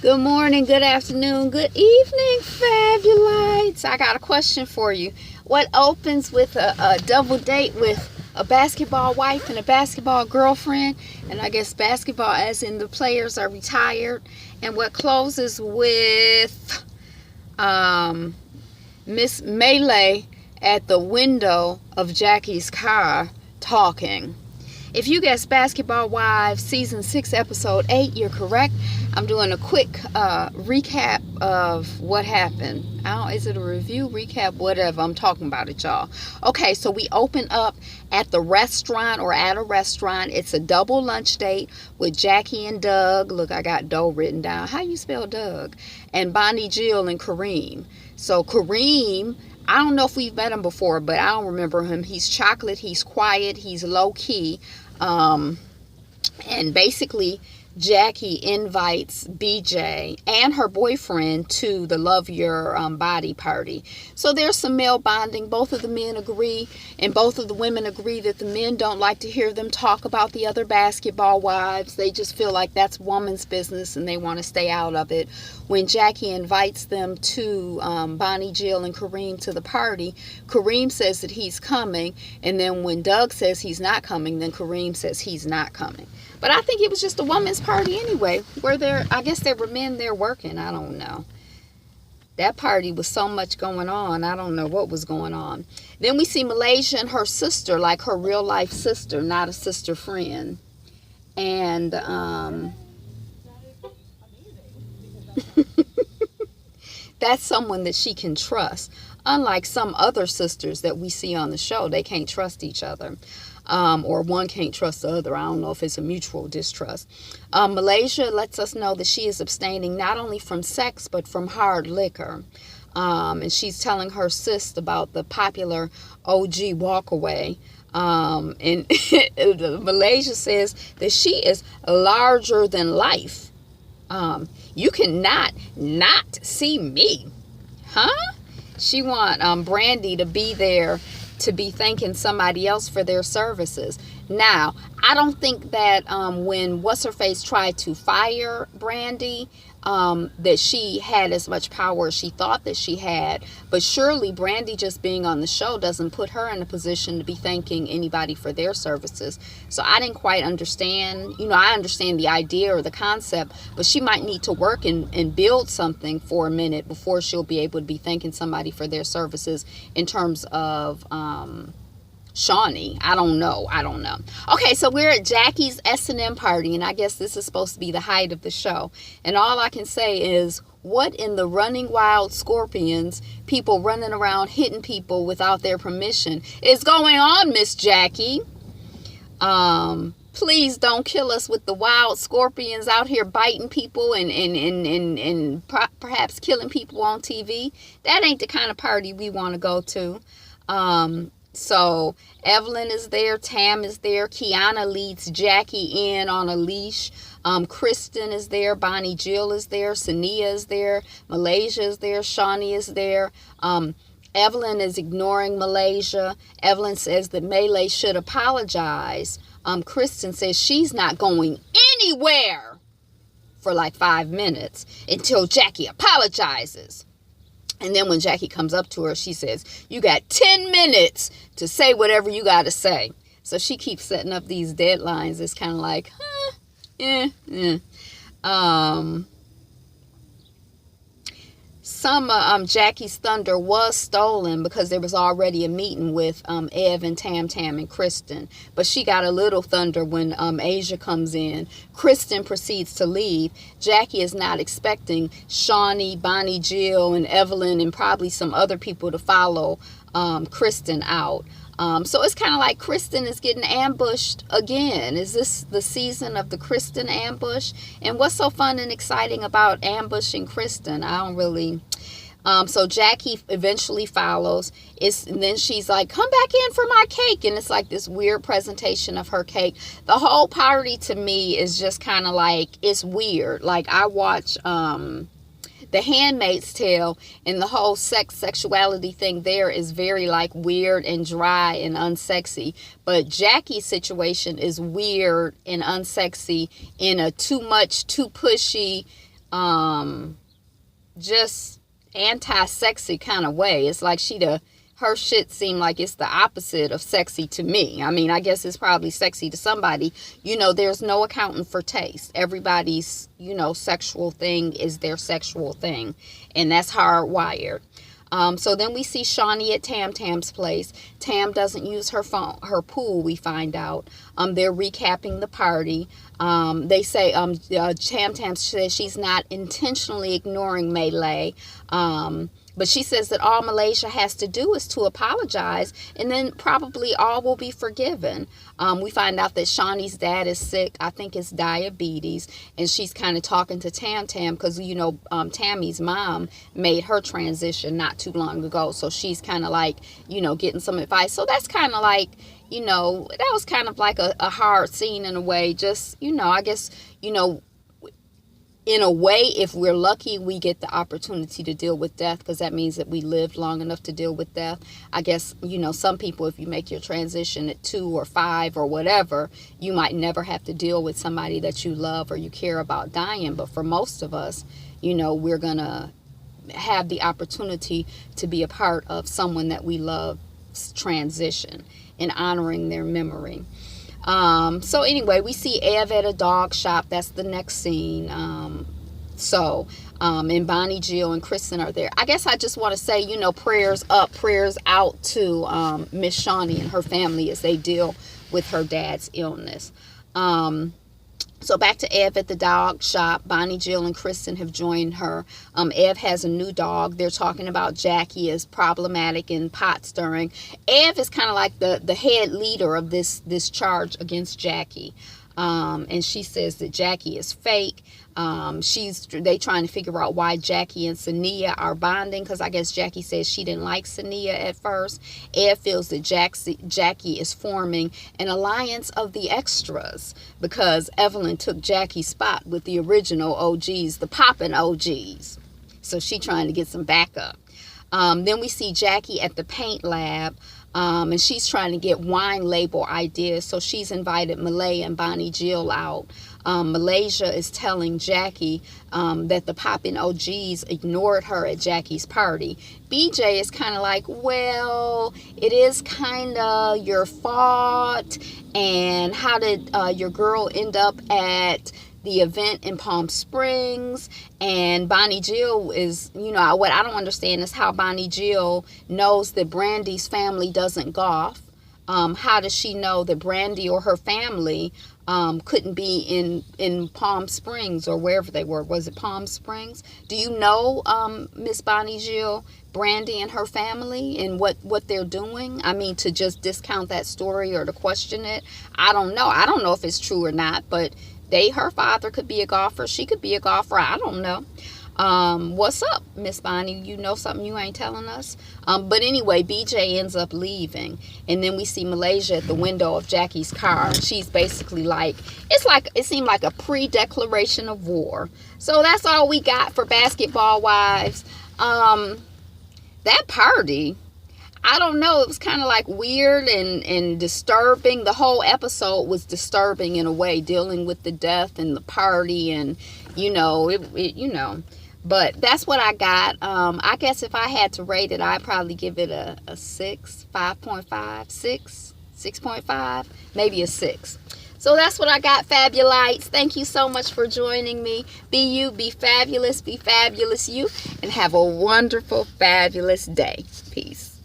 Good morning, good afternoon, good evening, fabulites. I got a question for you. What opens with a double date with a basketball wife and a basketball girlfriend? And I guess basketball as in the players are retired. And what closes with Miss Melee at the window of Jackie's car talking? If you guessed Basketball Wives Season 6, Episode 8, you're correct. I'm doing a quick recap of what happened. Is it a review, recap, whatever? I'm talking about it, y'all. Okay, so we open up at the restaurant or at a restaurant. It's a double lunch date with Jackie and Doug. Look, I got Doe written down. How you spell Doug? And Bonnie, Jill, and Kareem. So Kareem, I don't know if we've met him before, but I don't remember him. He's chocolate, he's quiet, he's low-key. And basically, Jackie invites BJ and her boyfriend to the Love Your Body party. So there's some male bonding. Both of the men agree, and both of the women agree that the men don't like to hear them talk about the other basketball wives. They just feel like that's woman's business, and they want to stay out of it. When Jackie invites them to Bonnie, Jill, and Kareem to the party, Kareem says that he's coming, and then when Doug says he's not coming, then Kareem says he's not coming. But I think it was just a woman's party anyway. I guess there were men there working. I don't know. That party was so much going on. I don't know what was going on. Then we see Malaysia and her sister, like her real life sister, not a sister friend. And that's someone that she can trust. Unlike some other sisters that we see on the show, they can't trust each other. Or one can't trust the other. I don't know if it's a mutual distrust. Malaysia lets us know that she is abstaining not only from sex, but from hard liquor. And she's telling her sis about the popular OG walkaway. And Malaysia says that she is larger than life. You cannot not see me. Huh? She want Brandy to be there, to be thanking somebody else for their services. Now, I don't think that when What's-Her-Face tried to fire Brandy, that she had as much power as she thought that she had. But surely Brandy just being on the show doesn't put her in a position to be thanking anybody for their services. So I didn't quite understand. I understand the idea or the concept, but she might need to work and build something for a minute before she'll be able to be thanking somebody for their services in terms of Shawnee. I don't know. Okay, so we're at Jackie's S&M party, and I guess this is supposed to be the height of the show. And all I can say is, what in the running wild scorpions, people running around hitting people without their permission, is going on, Miss Jackie? Please don't kill us with the wild scorpions out here biting people and perhaps killing people on TV. That ain't the kind of party we want to go to. So Evelyn is there, Tam is there, Kiana leads Jackie in on a leash. Kristen is there, Bonnie Jill is there, Sania is there, Malaysia is there, Shawnee is there. Evelyn is ignoring Malaysia. Evelyn says that Melee should apologize. Kristen says she's not going anywhere for like 5 minutes until Jackie apologizes. And then when Jackie comes up to her, she says, you got 10 minutes to say whatever you got to say. So she keeps setting up these deadlines. It's kind of like, Some Jackie's thunder was stolen because there was already a meeting with Ev and Tam and Kristen. But she got a little thunder when Asia comes in. Kristen proceeds to leave. Jackie is not expecting Shawnee, Bonnie, Jill, and Evelyn, and probably some other people to follow Kristen out. So it's kind of like Kristen is getting ambushed again. Is this the season of the Kristen ambush? And what's so fun and exciting about ambushing Kristen? I don't really... So Jackie eventually follows. And then she's like, come back in for my cake. And it's like this weird presentation of her cake. The whole party to me is just kind of like, it's weird. Like I watch... The Handmaid's Tale, and the whole sexuality thing there is very like weird and dry and unsexy. But Jackie's situation is weird and unsexy in a too much, too pushy, just anti-sexy kind of way. It's like her shit seemed like it's the opposite of sexy to me. I mean, I guess it's probably sexy to somebody. There's no accounting for taste. Everybody's, sexual thing is their sexual thing. And that's hardwired. So then we see Shawnee at Tam Tam's place. Tam doesn't use her pool, we find out. They're recapping the party. They say Tam Tam says she's not intentionally ignoring Melee. But she says that all Malaysia has to do is to apologize, and then probably all will be forgiven. We find out that Shawnee's dad is sick. I think it's diabetes. And she's kind of talking to Tam Tam because, Tammy's mom made her transition not too long ago. So she's kind of like, getting some advice. So that's kind of like, that was kind of like a hard scene in a way. Just, I guess, in a way, if we're lucky, we get the opportunity to deal with death, because that means that we lived long enough to deal with death. I guess, some people, if you make your transition at 2 or 5 or whatever, you might never have to deal with somebody that you love or you care about dying. But for most of us, we're going to have the opportunity to be a part of someone that we love's transition and honoring their memory. So anyway, we see Ev at a dog shop. That's the next scene. And Bonnie, Jill, and Kristen are there. I guess I just want to say, prayers up, prayers out to Miss Shawnee and her family as they deal with her dad's illness. So back to Ev at the dog shop. Bonnie, Jill, and Kristen have joined her. Ev has a new dog. They're talking about Jackie as problematic and pot stirring. Ev is kind of like the head leader of this charge against Jackie. And she says that Jackie is fake. They trying to figure out why Jackie and Sania are bonding, because I guess Jackie says she didn't like Sania at first. Ed feels that Jackie is forming an alliance of the extras because Evelyn took Jackie's spot with the original OGs, the poppin' OGs. So she trying to get some backup. Then we see Jackie at the paint lab. And she's trying to get wine label ideas. So she's invited Malay and Bonnie Jill out. Malaysia is telling Jackie that the poppin' OGs ignored her at Jackie's party. BJ is kind of like, well, it is kind of your fault. And how did your girl end up at the event in Palm Springs? And Bonnie Jill is, what I don't understand is how Bonnie Jill knows that Brandy's family doesn't golf. How does she know that Brandy or her family couldn't be in Palm Springs or wherever they were? Was it Palm Springs? Do you know Miss Bonnie Jill, Brandy and her family, and what they're doing? I mean, to just discount that story or to question it, I don't know. I don't know if it's true or not, but her father could be a golfer. She could be a golfer. I don't know. What's up, Miss Bonnie? You know something you ain't telling us? But anyway, BJ ends up leaving. And then we see Malaysia at the window of Jackie's car. She's basically it seemed like a pre-declaration of war. So that's all we got for Basketball Wives. That party, I don't know, it was kind of like weird and disturbing. The whole episode was disturbing in a way, dealing with the death and the party and, but that's what I got. I guess if I had to rate it, I'd probably give it a 6, 5.5, 6, 6.5, maybe a 6. So that's what I got, Fabulites. Thank you so much for joining me. Be you, be fabulous you, and have a wonderful, fabulous day. Peace.